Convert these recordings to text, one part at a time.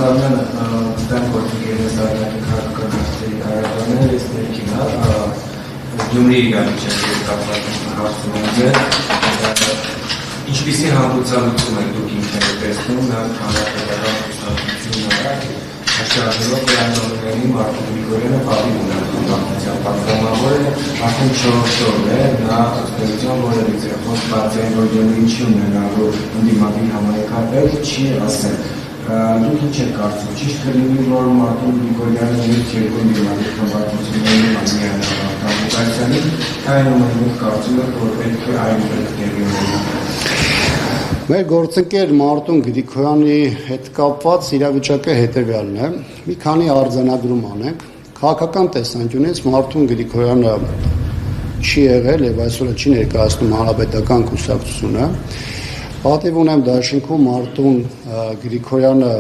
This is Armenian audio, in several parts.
Ղազարյանը ստան գործիքերից արյակի քաղաքականացերի կարականները ես ներքին Գյումրի իրավիճակի կապված հարցում եմ ինչպիսի հանդուցալուծում եք դուք ինքներդ տեսնում նա հանրապետական կուսակցությունը Աշարժելով կյանքների Մարտին Գրիգորյանը պատիվ ուներ խմբակցության պատգամավորը արդեն 4 օր է նա ըստեյության որևիցե խոսք բացային որ ինչի ունենալու ընդդիմադիր համայնքապետ չի ասել դուք ինչ եք կարծում ճիշտ կլինի որ Մարտին Գրիգորյանը իր երկու ընդդիմադիր խմբակցությունների համակարգանի այնուամենայնիվ կարծում եք որ պետք է այն պետքերի ունենալ Մեր գործընկեր Մարտուն Գրիգորյանի հետ կապված իրավիճակը հետևյալն է։ Մի քանի արձանագրում անենք։ Քաղաքական տեսանկյունից Մարտուն Գրիգորյանը չի եղել եւ այսօր չի ներկայացնում հանրապետական կուսակցությունը։ Պատիվ ունեմ դաշինքում Մարտուն Գրիգորյանը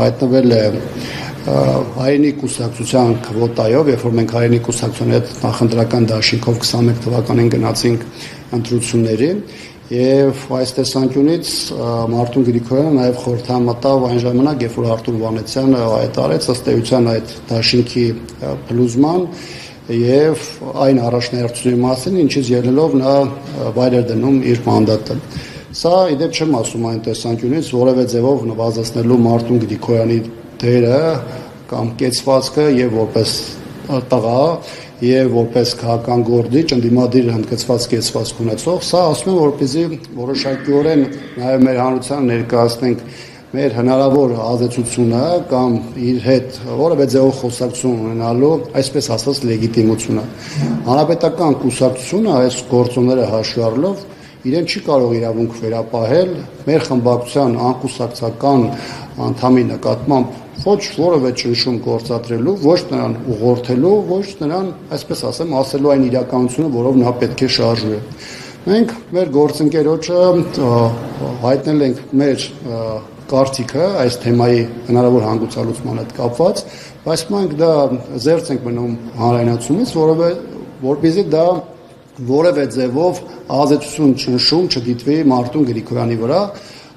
հայտնվել է հայերենի կուսակցության քվոտայով, երբ որ մենք հայերենի կուսակցության հետ նախընտրական դաշինքով 21 թվականին գնացինք ընտրությունների Եվ այս տեսանկյունից Մարտուն Գրիգորյանը նաև խորհրդամտավ այն ժամանակ, երբ որ Արտուր Վանեցյանը այդ արեց ըստ էության այդ դաշինքի փլուզման եւ այն առաջնահերթությունների մասին, ինչից ելնելով նա վայր էր դնում իր մանդատը։ Սա իդեպ չեմ ասում այն տեսանկյունից, որևէ ձևով նվազեցնելու Մարտուն Գրիգորյանի դերը կամ կեցվածքը եւ որպես տղա եւ որպես քաղաքական գործիչ ընդդիմադիր հնդկացված կեցվածք ունեցող, սա ասում եմ, որպեսզի որոշակիորեն նաեւ մեր հանրության ներկայացնենք մեր հնարավոր ազդեցությունը կամ իր հետ որևէ ձևով խոսակցություն ունենալու, այսպես ասած, լեգիտիմությունը։ Հանրապետական կուսակցությունը այս գործոնները հաշվի առնելով իրեն չի կարող իրավունք վերապահել մեր խմբակցության անկուսակցական անդամի նկատմամբ ոչ որևէ ճնշում գործադրելու, ոչ նրան ուղղորդելու, ոչ նրան, այսպես ասեմ, ասելու այն իրականությունը, որով նա պետք է շարժվի։ Մենք մեր գործընկերոջը հայտնել ենք մեր կարծիքը այս թեմայի հնարավոր հանգուցալուծման հետ կապված, բայց մենք դա զերծ ենք մնում հանրայնացումից, որպեսզի դա որևէ ձևով ազդեցություն ճնշում չդիտվի Մարտուն Գրիգորյանի վրա,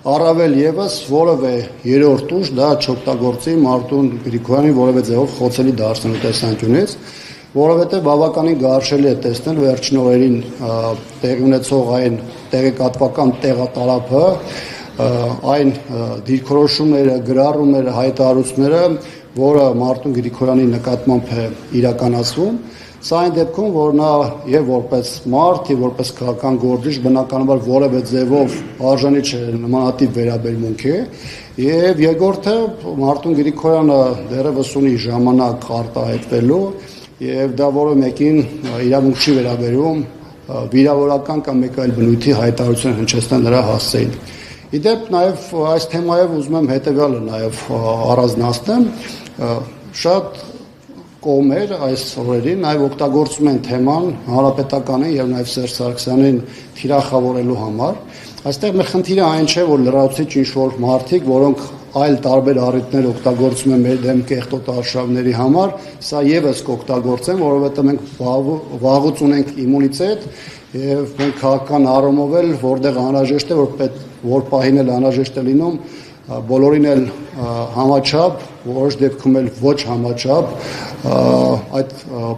առավել եւս որևէ երրորդ ուժ դա չօգտագործի Մարտուն Գրիգորյանի որևէ ձևով խոցելի դարձնելու տեսանկյունից, որովհետեւ բավականին գարշելի է տեսնել վերջին օրերին տեղի ունեցող այն տեղեկատվական տեղատարափը, այն դիրքորոշումները, գրառումները, հայտարարությունները, որը Մարտուն Գրիգորյանի նկատմամբ է իրականացվում, Սա այն դեպքում, որ նա եւ որպես մարդ, եւ որպես քաղաքական գործիչ բնականաբար որևէ ձևով արժանի չէ նմանատիպ վերաբերմունքի, եւ երկրորդը Մարտուն Գրիգորյանը դեռևս ունի ժամանակ արտահայտվելու եւ դա որը մեկին իրավունք չի վերաբերում վիրավորական կամ մեկ այլ բնույթի հայտարարություն հնչեցնել նրա հասցեին։ Իդեպ նաեւ այս թեմայով ուզում եմ հետեւյալը նաեւ առանձնացնեմ, շատ կողմեր այս օրերին նաև օգտագործում են թեման հանրապետականին եւ նաև Սերժ Սարգսյանին թիրախավորելու համար։ Այստեղ մեր խնդիրը այն չէ, որ լրացուցիչ ինչ-որ մարդիկ, որոնք այլ տարբեր առիթներ օգտագործում են մեր դեմ կեղտոտ արշավների համար, սա եւս կօգտագործեն, որովհետեւ մենք վաղուց ունենք իմունիտետ եւ մենք քաղաքական առումով էլ որտեղ անհրաժեշտ է, որ պահին էլ անհրաժեշտ է լինում բոլորին էլ համաչափ, որոշ դեպքում էլ ոչ համաչափ այդ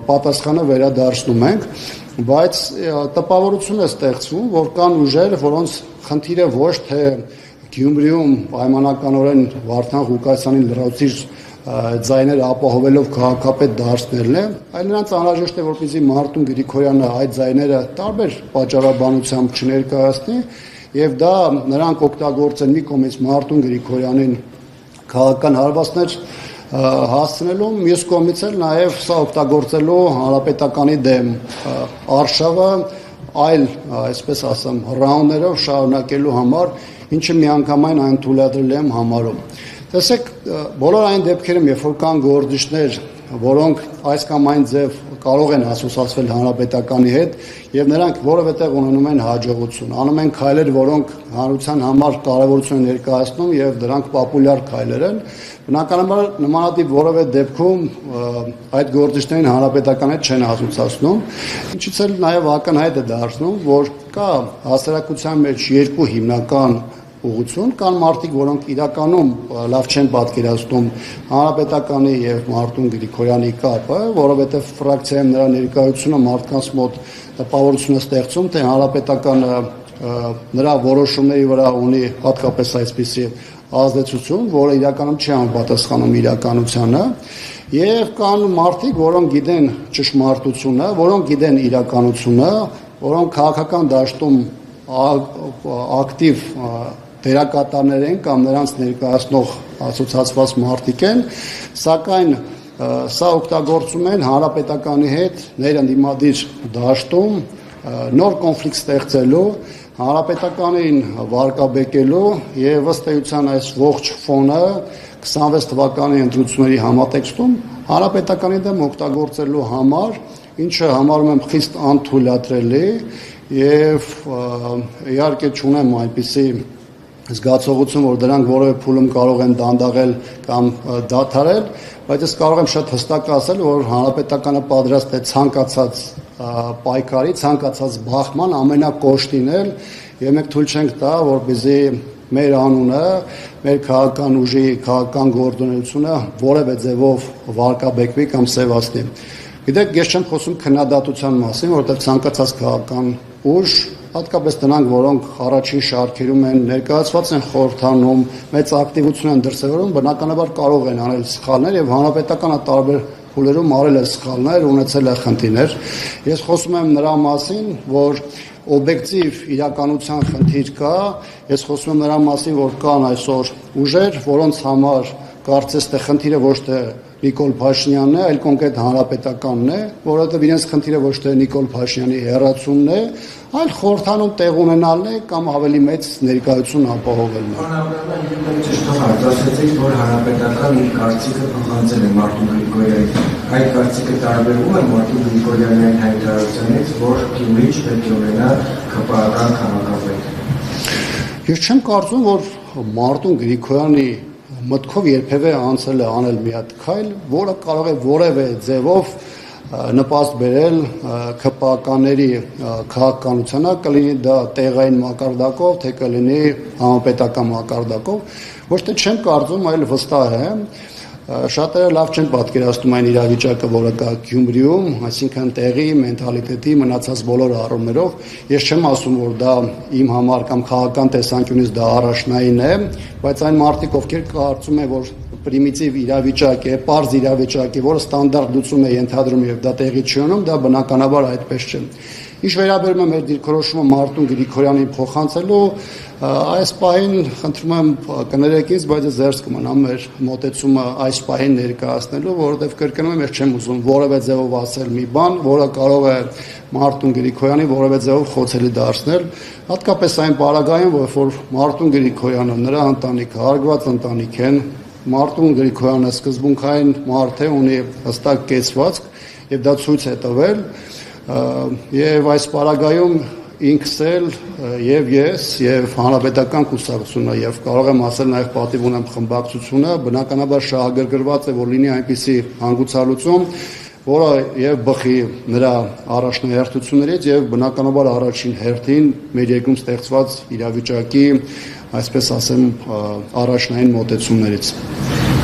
պատասխանը վերադարձնում ենք, բայց տպավորություն է ստեղծվում, որ կան ուժեր, որոնց խնդիրը ոչ թե Գյումրիում պայմանականորեն Վարդան Ղուկասյանին լրացուցիչ ձայները ապահովելով քաղաքապետ դարձնելն է, այլ նրանց անհրաժեշտ է, որպեսզի Մարտուն Գրիգորյանը այդ ձայները տարբեր պատճառաբանությամբ չներկայացնի, եւ դա նրանք օգտագործեն մի կողմից Մարտուն Գրիգորյանին քաղաքական հարվածներ հասցնելու, մյուս կողմից էլ նաեւ սա օգտագործելու հանրապետականի դեմ արշավը այլ, այսպես ասեմ, ռաունդներով շարունակելու համար, ինչը միանգամայն այն թույլատրել եմ համարում։ Տեսեք, բոլոր այն դեպքերում, երբ որ կան գործիչներ, որոնք այս կամ այն ձև կարող են ասոցացվել հանրապետականի հետ եւ նրանք որևէ տեղ ունենում են հաջողություն, անում են քայլեր, որոնք հանրության համար կարեւորություն են ներկայացնում եւ դրանք պոպուլյար քայլեր են, բնականաբար նմանատիպ որևէ դեպքում այդ գործիչներին հանրապետական հետ չեն ասոցացնում, ինչից էլ նաեւ ակնհայտ է դարձնում, որ կա հասարակության մեջ երկու հիմնական ուղղություն, կան մարդիկ, որոնք իրականում լավ չեն պատկերացնում Հանրապետականի եւ Մարտուն Գրիգորյանի կապը, որովհետեւ ֆրակցիայում նրա ներկայությունը մարդկանց մոտ տպավորություն է ստեղծում, թե Հանրապետականը նրա որոշումների վրա ունի հատկապես այսպիսի ազդեցություն, որը իրականում չի համապատասխանում իրականությանը, եւ կան մարդիկ, որոնք գիտեն ճշմարտությունը, որոնք գիտեն իրականությունը, որոնք քաղաքական դաշտում ակտիվ դերակատարներ են կամ նրանց ներկայացնող ասոցիացված մարդիկ են, սակայն սա օգտագործում են Հանրապետականի հետ ներընդդիմադիր դաշտում նոր կոնֆլիկտ ստեղծելու, Հանրապետականին վարկաբեկելու եւ ըստ էության այս ողջ ֆոնը 26 թվականի ընտրությունների համատեքստում Հանրապետականի դեմ օգտագործելու համար, ինչը համարում եմ խիստ անթույլատրելի եւ իհարկե չունեմ այնպիսի զգացողություն, որ դրանք որևէ փուլում կարող են դանդաղել կամ դադարել, բայց ես կարող եմ շատ հստակ ասել, որ Հանրապետականը պատրաստ է ցանկացած պայքարի, ցանկացած բախման ամենակոշտինել եւ մենք թույլ չենք տա, որպեսզի մեր անունը, մեր քաղաքական ուժի, քաղաքական գործունեությունը որևէ ձևով վարկաբեկվի կամ սևացնի։ Գիտեք, ես չեմ խոսում քննադատության մասին, որովհետեւ ցանկացած քաղաքական ուժ, հատկապես դրանք, որոնք առաջին շարքերում են ներկայացված են խորհրդանում, մեծ ակտիվություն են դրսևորում, բնականաբար կարող են անել սխալներ եւ Հանրապետականը տարբեր փուլերում արել է սխալներ, ունեցել է խնդիրներ։ Ես խոսում եմ նրա մասին, որ օբյեկտիվ իրականության խնդիր կա, ես խոսում եմ նրա մասին, որ կան այսօր ուժեր, որոնց համար կարծես թե խնդիրը ոչ թե Նիկոլ Փաշինյանն է, այլ կոնկրետ Հանրապետականն է, որովհետև իրենց խնդիրը ոչ թե Նիկոլ Փաշինյանի հեռացումն է, այլ խորհրդանում տեղ ունենալն է կամ ավելի մեծ ներկայություն ապահովելն է։ Պարոն ճշտով ասացիք, որ Հանրապետական իր կարծիքը փոխանցել է Մարտուն Գրիգորյանին։ Այդ կարծիքը տարբերվում է Մարտուն Գրիգորյանի հայտարարությունից, որ Գյումրի պետք է ունենա ԿՊԱ-ական քաղաքապետ։ Ես չեմ կարծում, որ Մարտուն Գրիգորյանի մտքով երբևէ անցել է անել մի հատ քայլ, որը կարող է որևէ ձևով նպաստ բերել ԿՊԱ-ականների քաղաքականությանը, կլինի դա տեղային մակարդակով, թե կլինի համապետական մակարդակով, ոչ թե չեմ կարծում, այլ վստահ եմ, շատերը լավ չեն պատկերացնում այն իրավիճակը, որը կա Գյումրիում, այսինքն տեղի, մենթալիտետի, մնացած բոլոր առումներով, ես չեմ ասում, որ դա իմ համար կամ քաղաքական տեսանկյունից դա առաջնային է, բայց այն մարդիկ, ովքեր կարծում են, որ պրիմիտիվ իրավիճակ է, պարզ իրավիճակ է, որը ստանդարտ լուծում է ենթադրում եւ դա տեղի չի ունենում, դա բնականաբար այդպես չէ։ Ինչ վերաբերում է մեր դիրքորոշումը Մարտուն Գրիգորյանին փոխանցելու, այս պահին խնդրում եմ կներեք ինձ, բայց զերծ կմնամ մեր մոտեցումը այս պահին ներկայացնելու, որովհետեւ կրկնում եմ, ես չեմ ուզում որևէ ձևով ասել մի բան, որը կարող է Մարտուն Գրիգորյանի որևէ ձևով խոցելի դարձնել, հատկապես այն պարագայում, որ Մարտուն Գրիգորյանը, նրա ընտանիքը հարգված ընտանիք են, Մարտուն Գրիգորյանը սկզբունքային մարդ է, ունի հստակ կեցվածք եւ դա ցույց է տվել եւ այս պարագայում ինքս էլ եւ ես եւ հանրապետական կուսակցությունը եւ կարող եմ ասել նաեւ պատիվ ունեմ խմբակցությունը բնականաբար շահագրգռված է որ լինի այնպիսի հանգուցալուծում որը եւ բխի նրա առաջնահերթություններից եւ բնականաբար առաջին հերթին մեր երկրում ստեղծված իրավիճակի այսպես ասեմ առաջնային մոտեցումներից